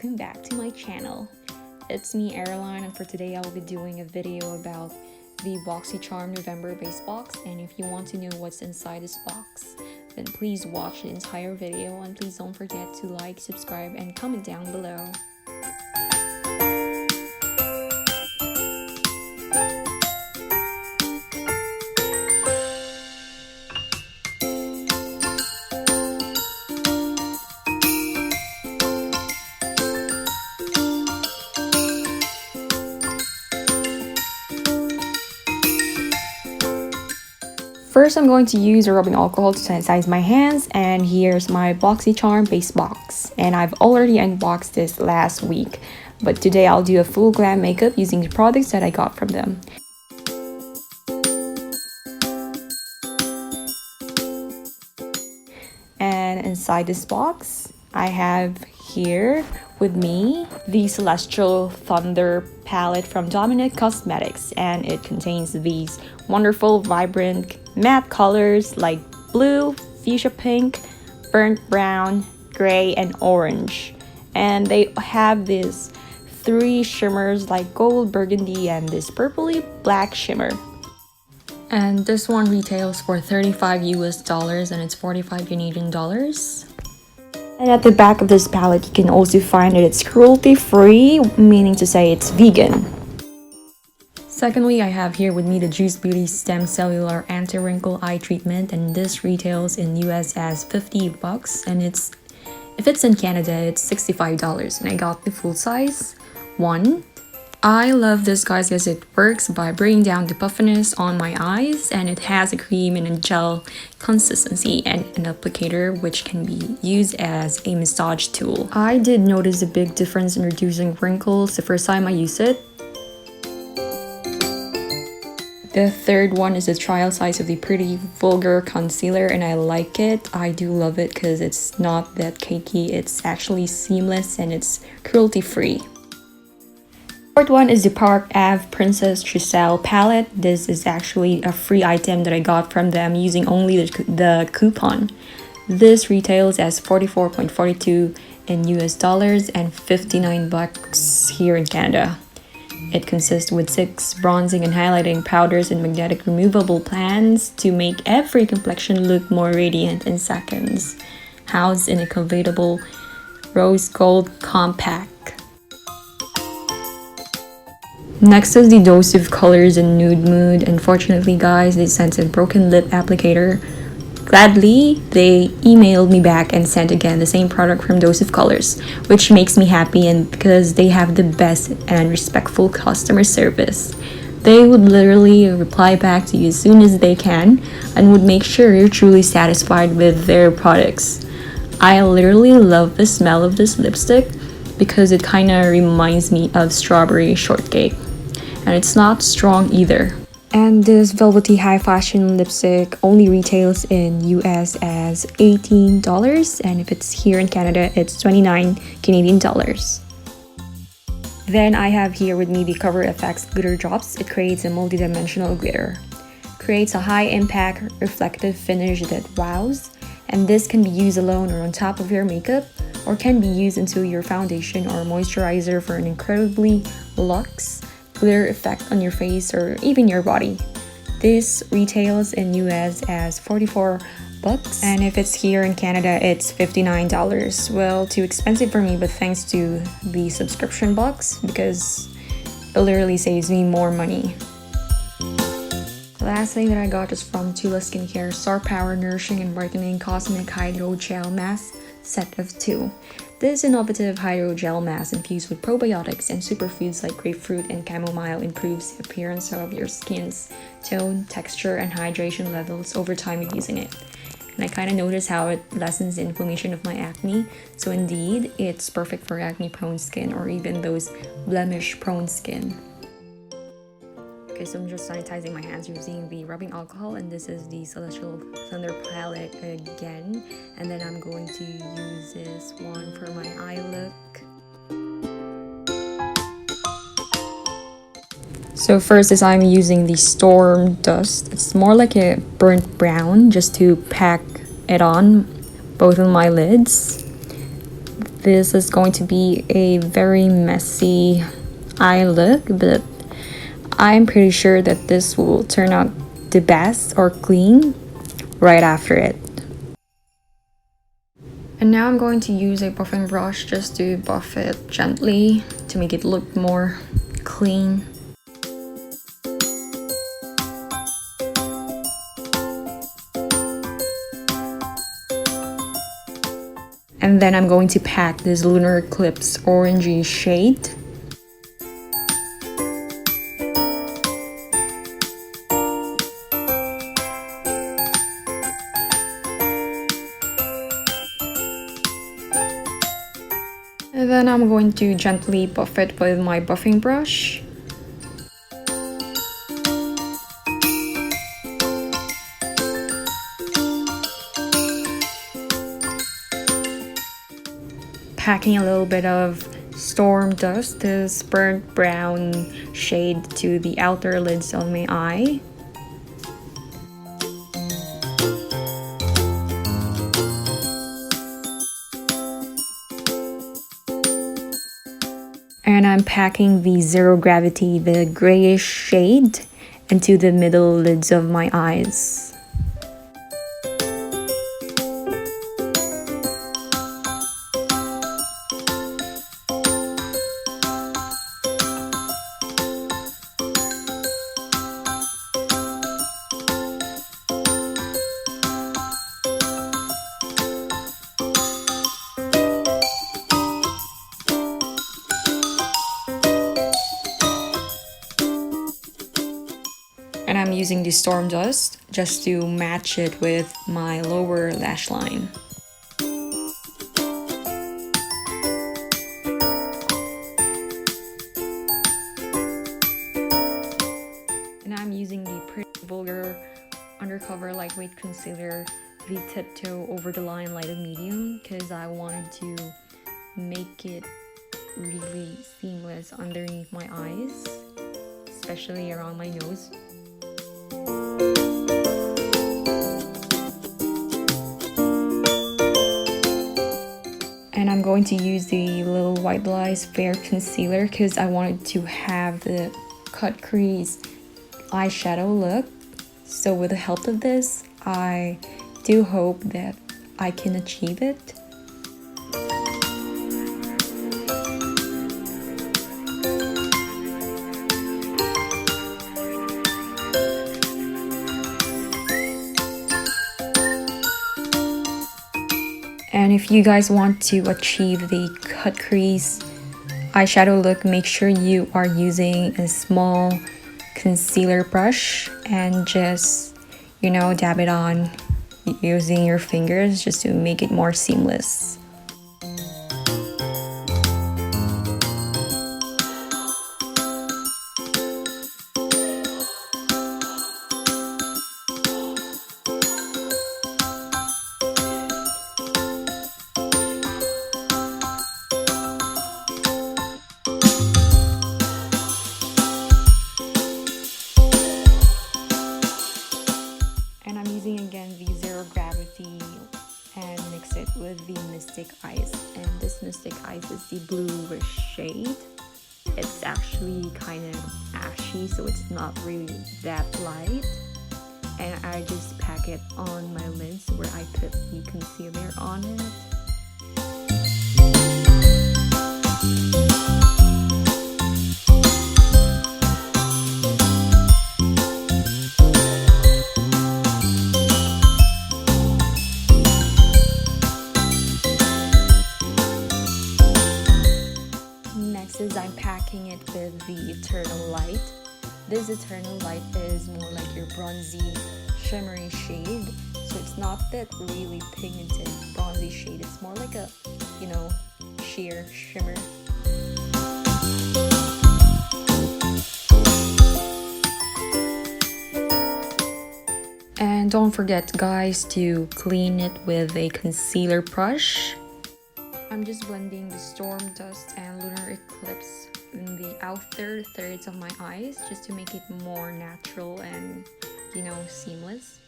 welcome back to my channel. It's me, Aralyne, and for today I will be doing a video about the BoxyCharm November base box. And if you want to know what's inside this box, then please watch the entire video, and please don't forget to like, subscribe, and comment down below. First, I'm going to use a rubbing alcohol to sanitize my hands, and here's my BoxyCharm base box. And I've already unboxed this last week, but today I'll do a full glam makeup using the products that I got from them. And inside this box, I have here with me the Celestial Thunder palette from Dominic Cosmetics, and it contains these wonderful vibrant matte colors like blue, fuchsia pink, burnt brown, gray, and orange. And they have these three shimmers like gold, burgundy, and this purpley black shimmer. And this one retails for $35 US and it's 45 Canadian dollars. And at the back of this palette, you can also find that it's cruelty-free, meaning to say it's vegan. Secondly, I have here with me the Juice Beauty Stem Cellular Anti-Wrinkle Eye Treatment, and this retails in US as $50, and if it's in Canada, it's $65, and I got the full size one. I love this, guys, because it works by bringing down the puffiness on my eyes, and it has a cream and a gel consistency and an applicator which can be used as a massage tool. I did notice a big difference in reducing wrinkles the first time I used it. The third one is the trial size of the Pretty Vulgar Concealer, and I like it. I do love it because it's not that cakey, it's actually seamless, and it's cruelty-free. Fourth one is the Park Ave Princess Giselle palette. This is actually a free item that I got from them using only the coupon. This retails as $44.42 in US dollars and $59 here in Canada. It consists with 6 bronzing and highlighting powders and magnetic removable pans to make every complexion look more radiant in seconds. Housed in a convertible rose gold compact. Next is the Dose of Colors in Nude Mood. Unfortunately, guys, they sent a broken lip applicator. Gladly, they emailed me back and sent again the same product from Dose of Colors, which makes me happy, and because they have the best and respectful customer service. They would literally reply back to you as soon as they can and would make sure you're truly satisfied with their products. I literally love the smell of this lipstick because it kind of reminds me of strawberry shortcake, and it's not strong either. And this velvety high fashion lipstick only retails in US as $18, and if it's here in Canada, it's 29 Canadian dollars. Then I have here with me the Cover FX Glitter Drops. It creates a multi-dimensional glitter. Creates a high impact reflective finish that wows, and this can be used alone or on top of your makeup, or can be used into your foundation or moisturizer for an incredibly luxe glitter effect on your face or even your body. This retails in US as $44, and if it's here in Canada, it's $59. Well, too expensive for me, but thanks to the subscription box, because it literally saves me more money. The last thing that I got is from Tula Skincare Star Power Nourishing and Brightening Cosmic Hydro Gel Mask set of 2. This innovative hydrogel mask infused with probiotics and superfoods like grapefruit and chamomile improves the appearance of your skin's tone, texture, and hydration levels over time of using it. And I kind of noticed how it lessens the inflammation of my acne, so indeed, it's perfect for acne-prone skin or even those blemish-prone skin. Okay, so I'm just sanitizing my hands using the rubbing alcohol, and this is the Celestial Thunder palette again. And then I'm going to use this one for my eye look. So first is I'm using the Storm Dust. It's more like a burnt brown, just to pack it on both of my lids. this is going to be a very messy eye look, but I'm pretty sure that this will turn out the best or clean right after it. And now I'm going to use a buffing brush just to buff it gently to make it look more clean. And then I'm going to pack this Lunar Eclipse orangey shade. And then I'm going to gently buff it with my buffing brush. Packing a little bit of Storm Dust, this burnt brown shade, to the outer lids of my eye. And I'm packing the Zero Gravity, the grayish shade, into the middle lids of my eyes. And I'm using the Storm Dust just to match it with my lower lash line. And I'm using the Pretty Vulgar Undercover Lightweight Concealer, the Tiptoe Over the Line Light of Medium, because I wanted to make it really seamless underneath my eyes, especially around my nose. And I'm going to use the Little White Lies Fair Concealer because I wanted to have the cut crease eyeshadow look. So with the help of this, I do hope that I can achieve it. And if you guys want to achieve the cut crease eyeshadow look, make sure you are using a small concealer brush and just, you know, dab it on using your fingers just to make it more seamless. And I'm using again the Zero Gravity and mix it with the Mystic Ice. And this Mystic Ice is the bluish shade. It's actually kind of ashy, so it's not really that light. And I just pack it on my lids where I put the concealer on it. I'm packing it with the Eternal Light. This Eternal Light is more like your bronzy shimmery shade, so it's not that really pigmented bronzy shade. It's more like a, you know, sheer shimmer. And don't forget, guys, to clean it with a concealer brush. I'm just blending the Storm Dust and Lunar Eclipse in the outer thirds of my eyes just to make it more natural and, you know, seamless.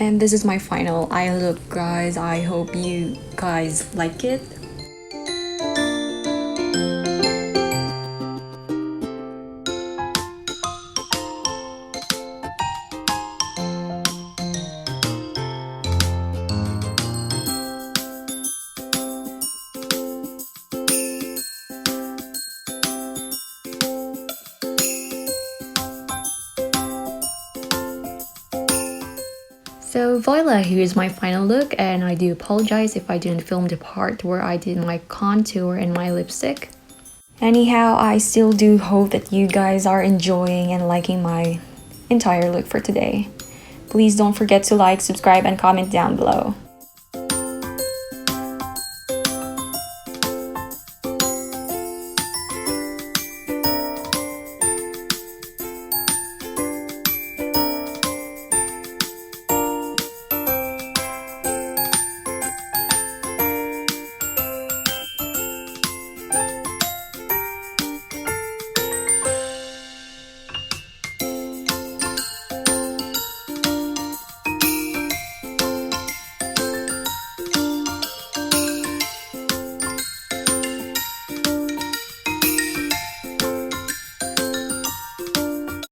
And this is my final eye look, guys. I hope you guys like it. So voila, here's my final look, and I do apologize if I didn't film the part where I did my contour and my lipstick. Anyhow, I still do hope that you guys are enjoying and liking my entire look for today. Please don't forget to like, subscribe, and comment down below.